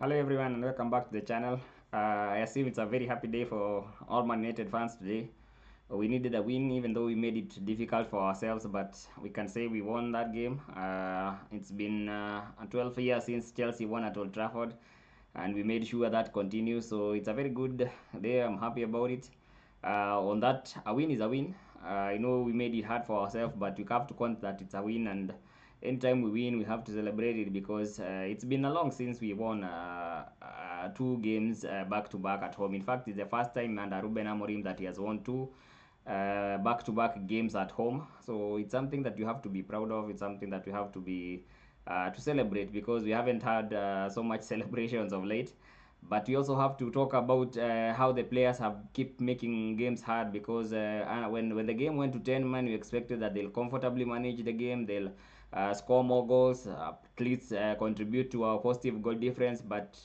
Hello everyone and welcome back to the channel. I assume it's a very happy day for all Man United fans today. We needed a win even though we made it difficult for ourselves, but we can say we won that game. It's been 12 years since Chelsea won at Old Trafford, and we made sure that continues. So it's a very good day. I'm happy about it. On that, a win is a win. I know we made it hard for ourselves, but we have to count that it's a win, and anytime we win, we have to celebrate it because it's been a long since we won two games back to back at home. In fact, it's the first time under Ruben Amorim that he has won two back to back games at home. So it's something that you have to be proud of. It's something that you have to be to celebrate because we haven't had so much celebrations of late. But we also have to talk about how the players have keep making games hard because when the game went to 10 man, we expected that they'll comfortably manage the game. They'll score more goals, at least contribute to our positive goal difference. But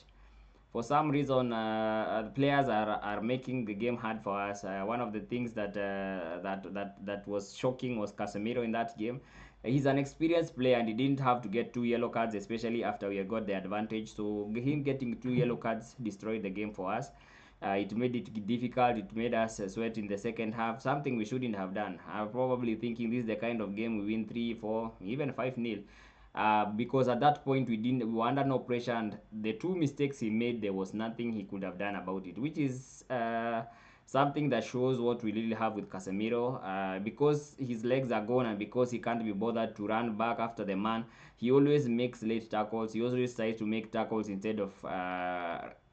for some reason, players are making the game hard for us. One of the things that was shocking was Casemiro in that game. He's an experienced player and he didn't have to get two yellow cards, especially after we got the advantage. So him getting two yellow cards destroyed the game for us. It made it difficult. It made us sweat in the second half, something we shouldn't have done. I'm probably thinking this is the kind of game we win 3, 4, even 5-0. Because at that point we were under no pressure, and the two mistakes he made, there was nothing he could have done about it, which is something that shows what we really have with Casemiro. Because his legs are gone and because he can't be bothered to run back after the man, he always makes late tackles. He always tries to make tackles instead of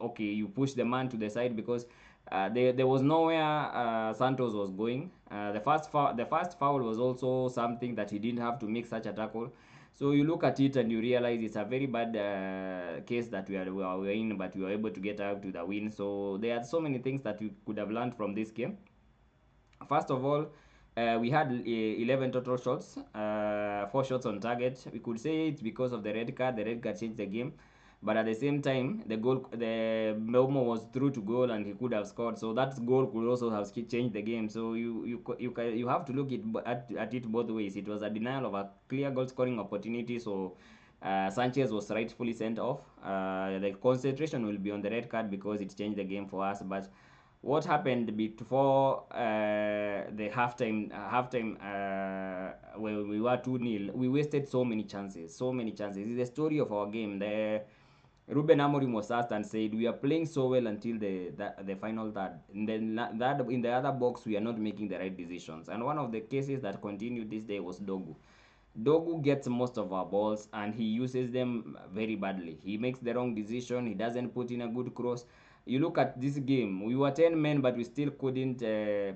okay, you push the man to the side because there was nowhere Santos was going. The first foul was also something that he didn't have to make such a tackle. So you look at it and you realize it's a very bad case that we are in, but we were able to get out to the win. So there are so many things that we could have learned from this game. First of all, we had 11 total shots, 4 shots on target. We could say it's because of the red card. The red card changed the game, but at the same time, the Melmo was through to goal and he could have scored. So that goal could also have changed the game. So you have to look at it both ways. It was a denial of a clear goal scoring opportunity. So Sanchez was rightfully sent off. The concentration will be on the red card because it changed the game for us, but what happened before the halftime when we were 2-0, we wasted so many chances. It's the story of our game. The Ruben Amorim was asked and said we are playing so well until the final third, and then that in the other box we are not making the right decisions. And one of the cases that continued this day was Dogu gets most of our balls and he uses them very badly. He makes the wrong decision. He doesn't put in a good cross. You look at this game, we were 10 men, but we still couldn't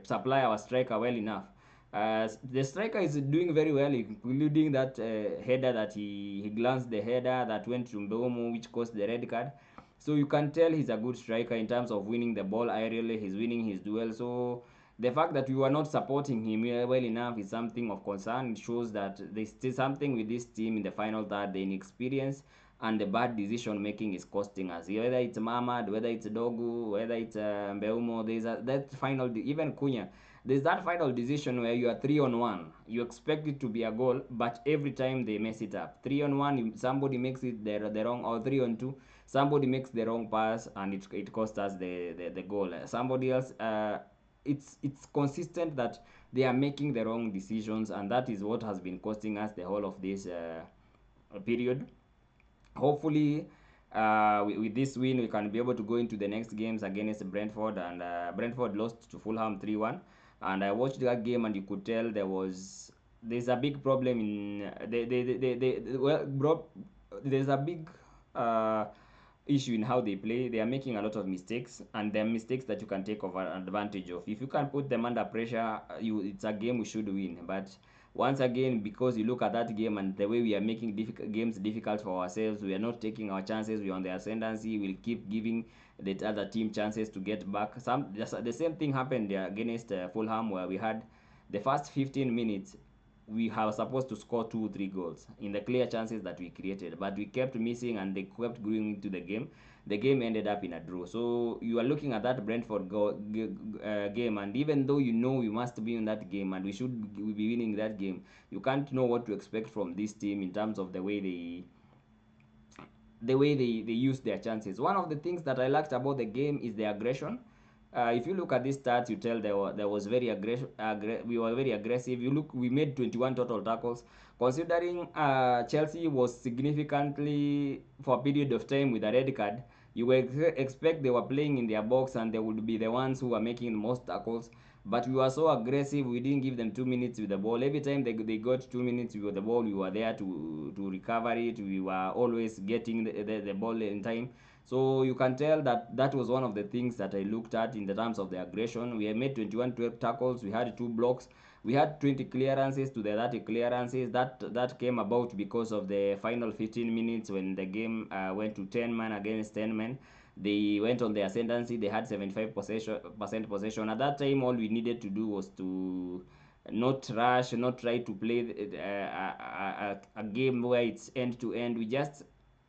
supply our striker well enough. The striker is doing very well, including that header that he glanced the header that went to Mbomo, which caused the red card. So you can tell he's a good striker in terms of winning the ball aerially. He's winning his duel. So the fact that we were not supporting him well enough is something of concern. It shows that there's still something with this team in the final third. The inexperience and the bad decision making is costing us. Whether it's Mamad, whether it's Dogu, whether it's Mbeumo, that final, even Cunha. There's that final decision where you are 3-on-1. You expect it to be a goal, but every time they mess it up. 3-on-1, somebody makes it the wrong, or 3-on-2, somebody makes the wrong pass, and it costs us the goal. Somebody else. It's consistent that they are making the wrong decisions, and that is what has been costing us the whole of this period. Hopefully, with this win, we can be able to go into the next games against Brentford, and Brentford lost to Fulham 3-1. And I watched that game, and you could tell there's a big problem in there's a big uh, issue in how they play. They are making a lot of mistakes, and they're mistakes that you can take over advantage of. If you can put them under pressure, it's a game we should win. But once again, because you look at that game and the way we are making games difficult for ourselves, we are not taking our chances. We're on the ascendancy. We'll keep giving the other team chances to get back. The same thing happened against Fulham, where we had the first 15 minutes we were supposed to score 2 3 goals in the clear chances that we created, but we kept missing and they kept going into the game. The game ended up in a draw. So you are looking at that Brentford game, and even though you know we must be in that game and we should be winning that game, you can't know what to expect from this team in terms of the way the way they use their chances. One of the things that I liked about the game is the aggression. If you look at these stats, you tell there was very aggressive. We were very aggressive. You look, we made 21 total tackles. Considering Chelsea was significantly for a period of time with a red card, you would expect they were playing in their box and they would be the ones who were making the most tackles. But we were so aggressive, we didn't give them 2 minutes with the ball. Every time they got 2 minutes with the ball, we were there to recover it. We were always getting the ball in time. So you can tell that that was one of the things that I looked at in the terms of the aggression. We had made 21 12 tackles, we had 2 blocks, we had 20 clearances to the 30 clearances. That came about because of the final 15 minutes when the game went to 10 men against 10 men. They went on the ascendancy. They had 75% possession. At that time, all we needed to do was to not rush, not try to play a game where it's end to end. We just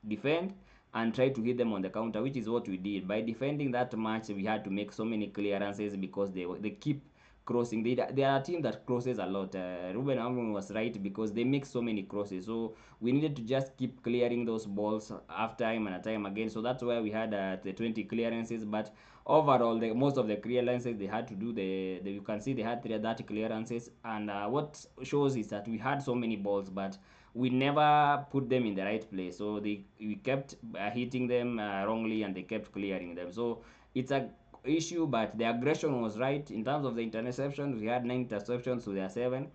defend and try to hit them on the counter, which is what we did. By defending that match, we had to make so many clearances because they keep crossing. They are a team that crosses a lot. Ruben Amorim was right because they make so many crosses. So we needed to just keep clearing those balls after time and time again. So that's why we had the 20 clearances. But overall, most of the clearances they had to do, you can see they had 30 clearances. And what shows is that we had so many balls, but we never put them in the right place. So we kept hitting them wrongly, and they kept clearing them. So it's a issue, but the aggression was right. In terms of the interceptions, we had 9 interceptions to their 7.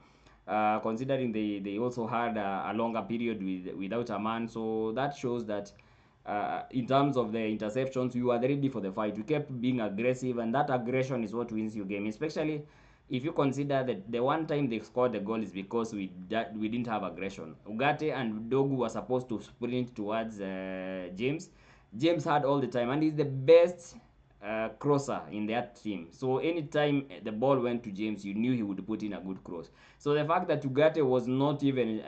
Considering they also had a longer period without a man, so that shows that in terms of the interceptions, you are ready for the fight. You kept being aggressive, and that aggression is what wins you game. Especially if you consider that the one time they scored the goal is because we didn't have aggression. Ugarte and Dogu were supposed to sprint towards James. James had all the time, and he's the best crosser in that team. So anytime the ball went to James, you knew he would put in a good cross. So the fact that Ugarte was not even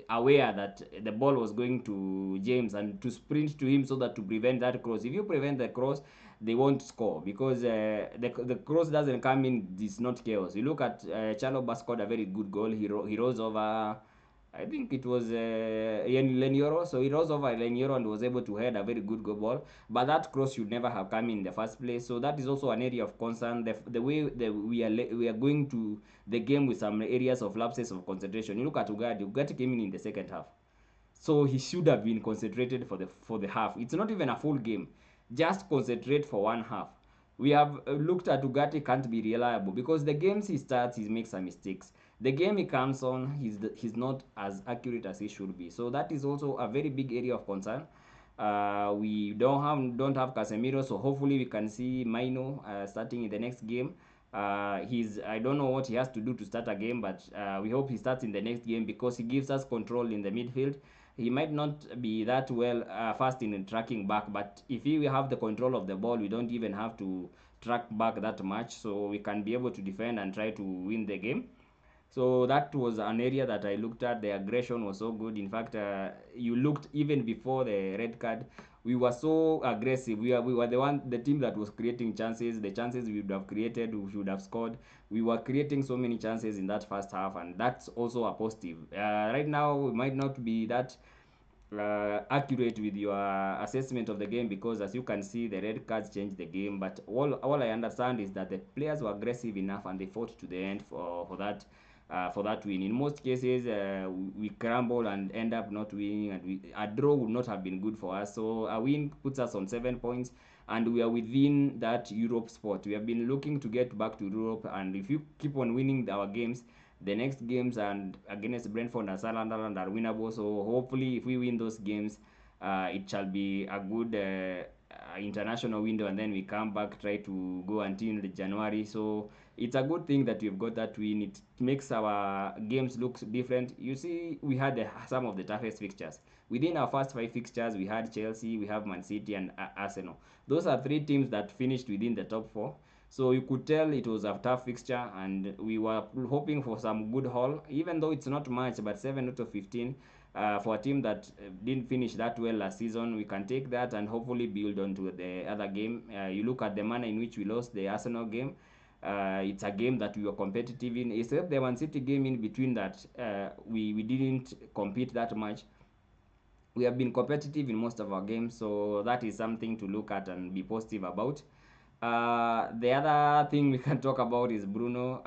aware that the ball was going to James and to sprint to him so that to prevent that cross. If you prevent the cross, they won't score because the cross doesn't come in. It's not chaos. You look at Chaloba scored a very good goal. He rose over, I think it was Lenioro. So he rose over Lenioro and was able to head a very good goal ball. But that cross should never have come in the first place. So that is also an area of concern. The way we are going to the game with some areas of lapses of concentration. You look at Ugarte. Ugarte came in the second half. So he should have been concentrated for the half. It's not even a full game. Just concentrate for one half. We have looked at Ugarte can't be reliable because the games he starts, he makes some mistakes. The game he comes on, he's not as accurate as he should be. So that is also a very big area of concern. We don't have Casemiro, so hopefully we can see Maino starting in the next game. He's I don't know what he has to do to start a game, but we hope he starts in the next game because he gives us control in the midfield. He might not be that well fast in tracking back, but if we have the control of the ball, we don't even have to track back that much, so we can be able to defend and try to win the game. So that was an area that I looked at. The aggression was so good. In fact, you looked even before the red card. We were so aggressive. We were the team that was creating chances. The chances we would have created, we should have scored. We were creating so many chances in that first half, and that's also a positive. Right now, we might not be that accurate with your assessment of the game because, as you can see, the red cards changed the game. But all I understand is that the players were aggressive enough and they fought to the end for that win. In most cases, we crumble and end up not winning, and a draw would not have been good for us. So a win puts us on 7 points, and we are within that Europe spot. We have been looking to get back to Europe, and if you keep on winning our games, the next games and against Brentford and Sunderland are winnable. So hopefully, if we win those games, it shall be a good international window, and then we come back try to go until January. So it's a good thing that we've got that win. It makes our games look different. You see, we had some of the toughest fixtures. Within our first 5 fixtures, we had Chelsea, we have Man City, and Arsenal. Those are 3 teams that finished within the top 4. So you could tell it was a tough fixture, and we were hoping for some good haul, even though it's not much, but 7 out of 15 for a team that didn't finish that well last season. We can take that and hopefully build on to the other game. You look at the manner in which we lost the Arsenal game. It's a game that we were competitive in, except the Man City game in between that we didn't compete that much. we have been competitive in most of our games, so that is something to look at and be positive about. The other thing we can talk about is Bruno.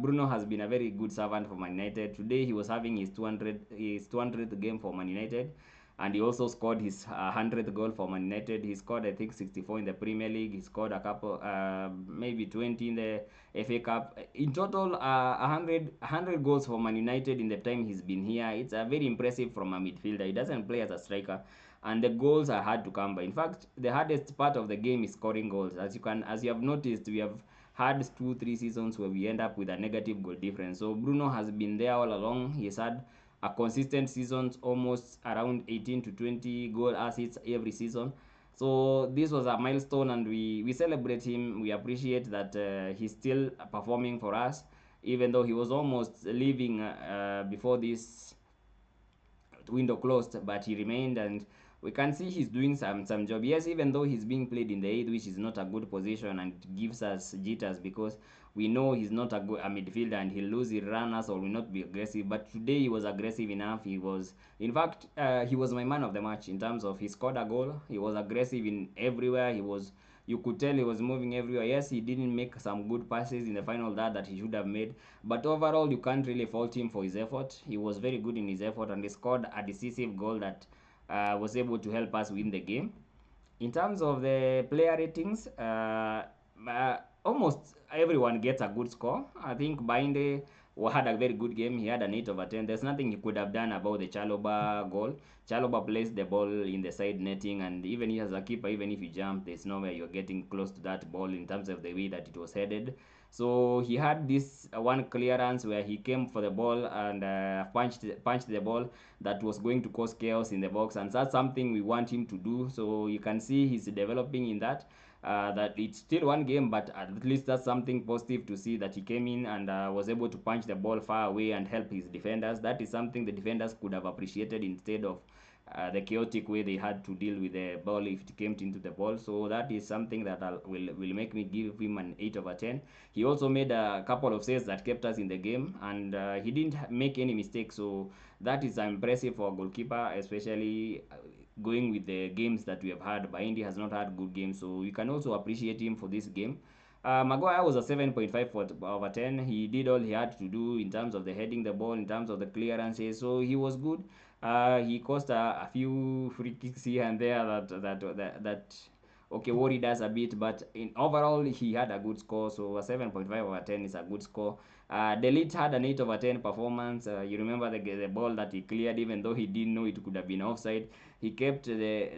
Bruno has been a very good servant for Man United. Today he was having his 200th game for Man United, and he also scored his 100th goal for Man United. He scored, I think, 64 in the Premier League. He scored a couple, maybe 20 in the FA Cup. In total, 100 goals for Man United in the time he's been here. It's very impressive from a midfielder. He doesn't play as a striker, and the goals are hard to come by. In fact, the hardest part of the game is scoring goals. As you have noticed, we have had 2 3 seasons where we end up with a negative goal difference. So Bruno has been there all along. He's had a consistent seasons, almost around 18 to 20 goal assists every season. So this was a milestone, and we celebrate him. We appreciate that he's still performing for us, even though he was almost leaving before this window closed, but he remained, and we can see he's doing some job. Yes, even though he's being played in the eighth, which is not a good position and gives us jitters, because we know he's not a midfielder and he'll lose his runners or will not be aggressive. But today he was aggressive enough. He was, in fact, he was my man of the match in terms of he scored a goal. He was aggressive in everywhere. He was, you could tell he was moving everywhere. Yes, he didn't make some good passes in the final that he should have made, but overall you can't really fault him for his effort. He was very good in his effort, and he scored a decisive goal that was able to help us win the game. In terms of the player ratings, almost everyone gets a good score. I think Binde had a very good game. He had an 8 over 10. There's nothing he could have done about the Chaloba goal. Chaloba placed the ball in the side netting, and even as a keeper, even if you jump, there's nowhere you're getting close to that ball in terms of the way that it was headed. So he had this one clearance where he came for the ball and punched the ball that was going to cause chaos in the box, and that's something we want him to do. So you can see he's developing in that. That it's still one game, but at least that's something positive to see that he came in and was able to punch the ball far away and help his defenders. That is something the defenders could have appreciated instead of the chaotic way they had to deal with the ball if it came into the ball. So that is something that will make me give him an 8 over 10. He also made a couple of saves that kept us in the game, and he didn't make any mistakes. So that is impressive for a goalkeeper, especially going with the games that we have had. But Indy has not had good games, so we can also appreciate him for this game. Maguire was a 7.5 over 10. He did all he had to do in terms of the heading the ball, in terms of the clearances, so he was good. He caused a few free kicks here and there that okay worried us a bit, but in overall he had a good score. So a 7.5 over 10 is a good score. Delete had an 8 over 10 performance. You remember the ball that he cleared, even though he didn't know it could have been offside. He kept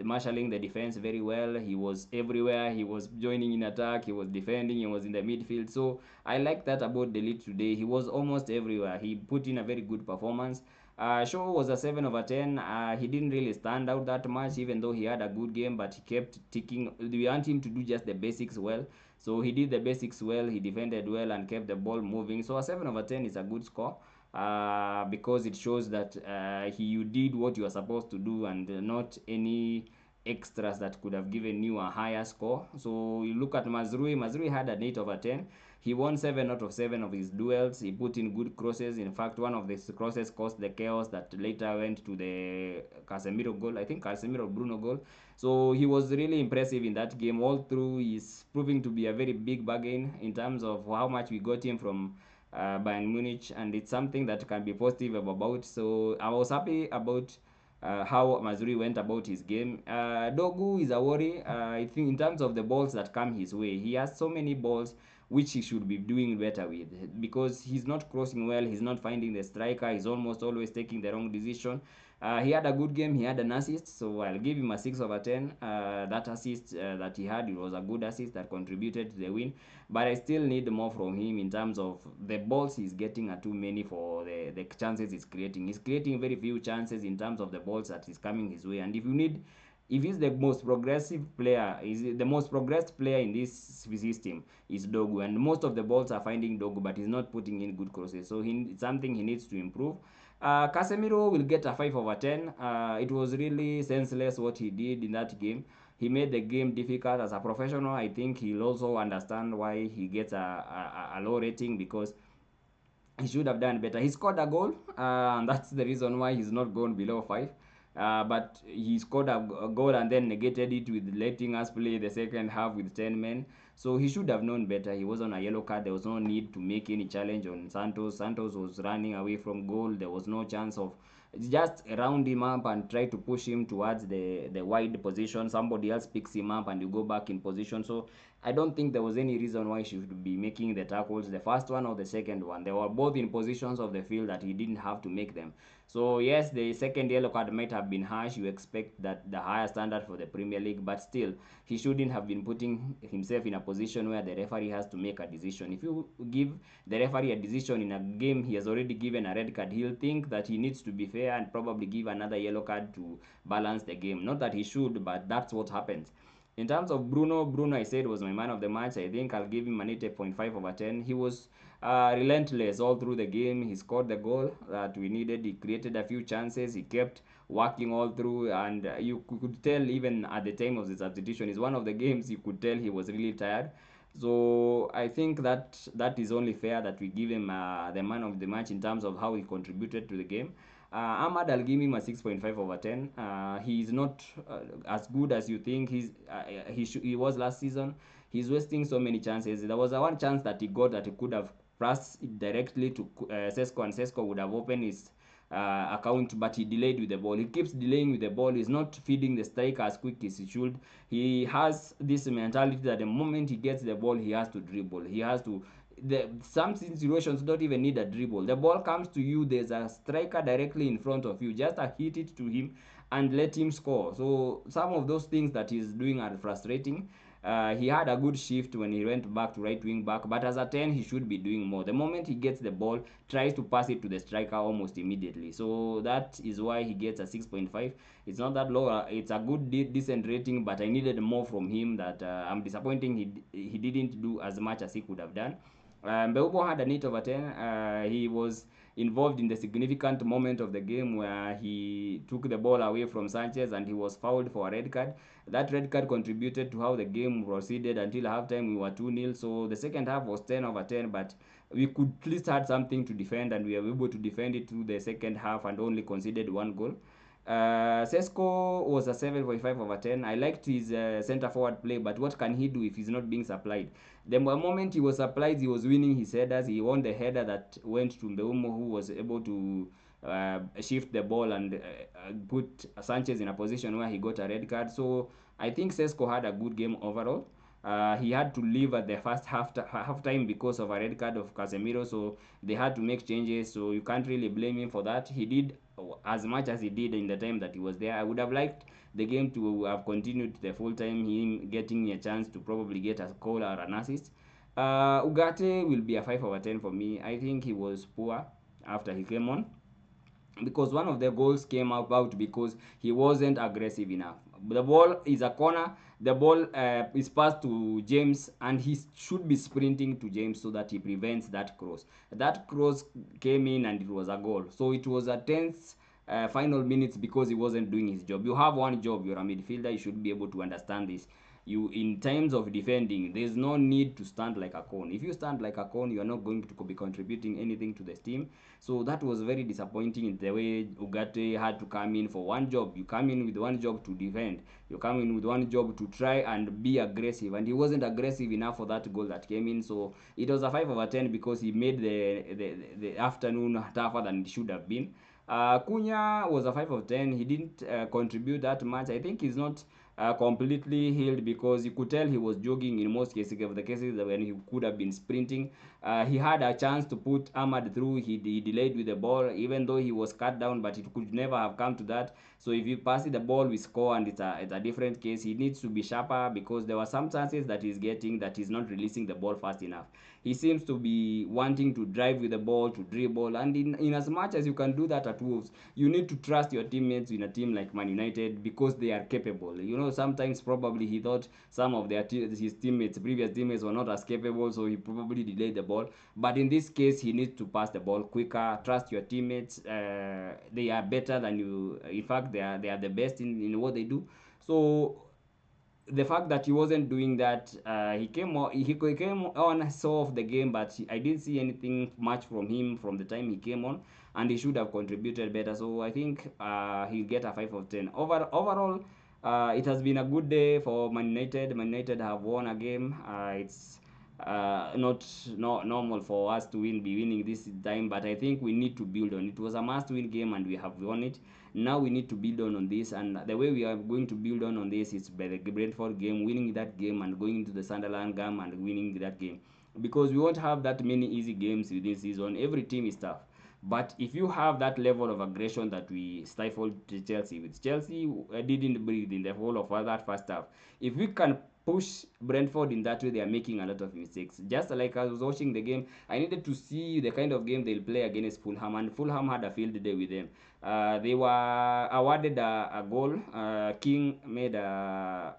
marshalling the defense very well. He was everywhere. He was joining in attack. He was defending. He was in the midfield. So I like that about Delete today. He was almost everywhere. He put in a very good performance. Shaw was a 7 over 10. He didn't really stand out that much, even though he had a good game, but he kept ticking. We want him to do just the basics well. So he did the basics well, he defended well, and kept the ball moving. So a 7 over 10 is a good score because it shows that you did what you were supposed to do, and not any extras that could have given you a higher score. So you look at Mazrui. Mazrui had an 8 over 10. He won 7 out of 7 of his duels. He put in good crosses. In fact, one of these crosses caused the chaos that later went to the Casemiro goal. I think Casemiro Bruno goal. So he was really impressive in that game. All through, he's proving to be a very big bargain in terms of how much we got him from Bayern Munich, and it's something that can be positive about. So I was happy about how Mazuri went about his game. Dogu is a worry. I think in terms of the balls that come his way, he has so many balls which he should be doing better with, because he's not crossing well, he's not finding the striker, he's almost always taking the wrong decision. He had a good game, he had an assist, so I'll give him a 6 over 10. That assist that he had, it was a good assist that contributed to the win, but I still need more from him in terms of the balls he's getting are too many for the chances he's creating. He's creating very few chances in terms of the balls that is coming his way, and if he's the most progressive player, is the most progressed player in this system is Dogu, and most of the balls are finding Dogu, but he's not putting in good crosses. So it's something he needs to improve. Casemiro will get a 5 over 10. It was really senseless what he did in that game. He made the game difficult. As a professional, I think he'll also understand why he gets a low rating, because he should have done better. He scored a goal, and that's the reason why he's not gone below 5. But he scored a goal and then negated it with letting us play the second half with 10 men. So he should have known better. He was on a yellow card. There was no need to make any challenge on Santos. Santos was running away from goal. There was no chance of just round him up and try to push him towards the wide position. Somebody else picks him up and you go back in position. So I don't think there was any reason why she should be making the tackles, the first one or the second one. They were both in positions of the field that he didn't have to make them. So yes, the second yellow card might have been harsh. You expect that the higher standard for the Premier League, but still, he shouldn't have been putting himself in a position where the referee has to make a decision. If you give the referee a decision in a game he has already given a red card, he'll think that he needs to be fair and probably give another yellow card to balance the game. Not that he should, but that's what happens. In terms of Bruno I said was my man of the match. I think I'll give him an 8.5 over 10. He was relentless all through the game. He scored the goal that we needed. He created a few chances. He kept working all through, and you could tell even at the time of the substitution. Is one of the games you could tell he was really tired. So I think that is only fair that we give him the man of the match in terms of how he contributed to the game. Ahmad, I'll give him a 6.5 over 10. He is not as good as you think he was last season. He's wasting so many chances. There was a one chance that he got that he could have passed it directly to Sesko, and Sesko would have opened his account, but he delayed with the ball. He keeps delaying with the ball. He's not feeding the striker as quick as he should. He has this mentality that the moment he gets the ball, he has to dribble. He has to. Some situations don't even need a dribble. The ball comes to you. There's a striker directly in front of you. Just hit it to him and let him score. So some of those things that he's doing are frustrating. He had a good shift when he went back to right wing back, but as a 10, he should be doing more. The moment he gets the ball, tries to pass it to the striker almost immediately. So that is why he gets a 6.5. It's not that low. It's a good, decent rating, but I needed more from him. That I'm disappointing. He didn't do as much as he could have done. Mbeumo had an 8 over 10. He was involved in the significant moment of the game where he took the ball away from Sanchez and he was fouled for a red card. That red card contributed to how the game proceeded until halftime. We were 2-0. So the second half was 10 over 10, but we could at least had something to defend, and we were able to defend it through the second half and only conceded one goal. Sesko was a 7.5 over 10. I liked his center forward play, but what can he do if he's not being supplied? The moment he was supplied, he was winning his headers. He won the header that went to Mbeumo, who was able to shift the ball and put Sanchez in a position where he got a red card. So I think Sesko had a good game overall. He had to leave at the first half time because of a red card of Casemiro, so they had to make changes. So you can't really blame him for that. He did as much as he did in the time that he was there. I would have liked the game to have continued the full time, him getting a chance to probably get a goal or an assist. Ugarte will be a 5 over 10 for me. I think he was poor after he came on, because one of the goals came about because he wasn't aggressive enough. The ball is a corner. The ball is passed to James, and he should be sprinting to James so that he prevents that cross. That cross came in, and it was a goal. So it was a tense final minutes because he wasn't doing his job. You have one job. You're a midfielder. You should be able to understand this. You, in times of defending, there's no need to stand like a cone. If you stand like a cone, you are not going to be contributing anything to the team. So that was very disappointing in the way Ugarte had to come in for one job. You come in with one job to defend. You come in with one job to try and be aggressive, and he wasn't aggressive enough for that goal that came in. So it was a 5 over 10 because he made the afternoon tougher than it should have been. Cunha was a 5 of 10. He didn't contribute that much. I think he's not completely healed, because you could tell he was jogging in most cases of the cases when he could have been sprinting. He had a chance to put Ahmad through. He delayed with the ball, even though he was cut down, but it could never have come to that. So if you pass it the ball, we score, and it's a different case. He needs to be sharper, because there were some chances that he's getting that he's not releasing the ball fast enough. He seems to be wanting to drive with the ball, to dribble, and in as much as you can do that at Wolves, you need to trust your teammates in a team like Man United, because they are capable. You know, sometimes probably he thought some of his teammates, previous teammates, were not as capable, so he probably delayed the ball. But in this case, he needs to pass the ball quicker. Trust your teammates. They are better than you. In fact, they are the best in what they do. So the fact that he wasn't doing that, he came on, saw of the game, but I didn't see anything much from him from the time he came on. and he should have contributed better. So I think he'll get a 5 of 10. Overall, it has been a good day for Man United. Man United have won a game. It's not normal for us to be winning this time, but I think we need to build on it. It was a must-win game, and we have won it. Now we need to build on this, and the way we are going to build on this is by the Brentford game, winning that game, and going into the Sunderland game and winning that game, because we won't have that many easy games this season. Every team is tough. But if you have that level of aggression that we stifled to Chelsea with, Chelsea didn't breathe in the whole of that first half. If we can push Brentford in that way, they are making a lot of mistakes. Just like I was watching the game, I needed to see the kind of game they'll play against Fulham, and Fulham had a field day with them. They were awarded a goal. King made a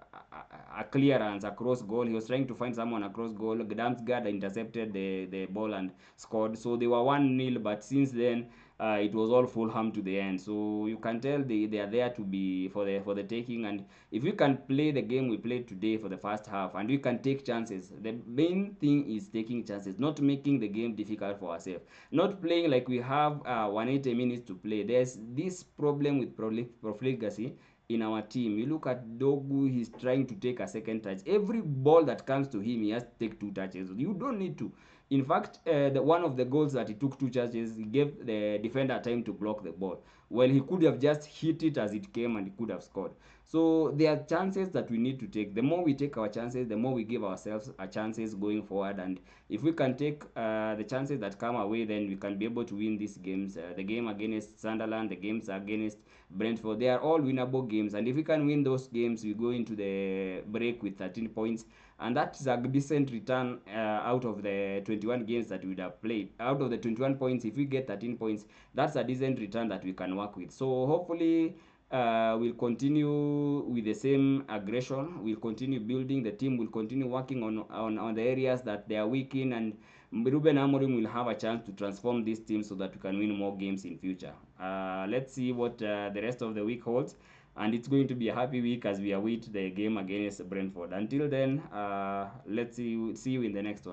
clearance across goal. He was trying to find someone across goal. Damsgaard intercepted the ball and scored. So they were 1-0, but since then it was all Fulham to the end. So you can tell they are there to be for the taking. And if we can play the game we played today for the first half, and we can take chances, the main thing is taking chances, not making the game difficult for ourselves, not playing like we have 180 minutes to play. There's this problem with profligacy in our team. You look at Dogu, he's trying to take a second touch. Every ball that comes to him, he has to take 2 touches. You don't need to. In fact, one of the goals that he took 2 touches, he gave the defender time to block the ball. Well, he could have just hit it as it came and he could have scored. So there are chances that we need to take. The more we take our chances, the more we give ourselves a chances going forward. And if we can take the chances that come our way, then we can be able to win these games. The game against Sunderland, the games against Brentford, they are all winnable games. And if we can win those games, we go into the break with 13 points. And that is a decent return out of the 21 games that we would have played. Out of the 21 points, if we get 13 points, that's a decent return that we can work with. So hopefully we'll continue with the same aggression. We'll continue building the team. We'll continue working on the areas that they are weak in, and Ruben Amorim will have a chance to transform this team so that we can win more games in future. Let's see what the rest of the week holds, and it's going to be a happy week as we await the game against Brentford. Until then, let's see you in the next one.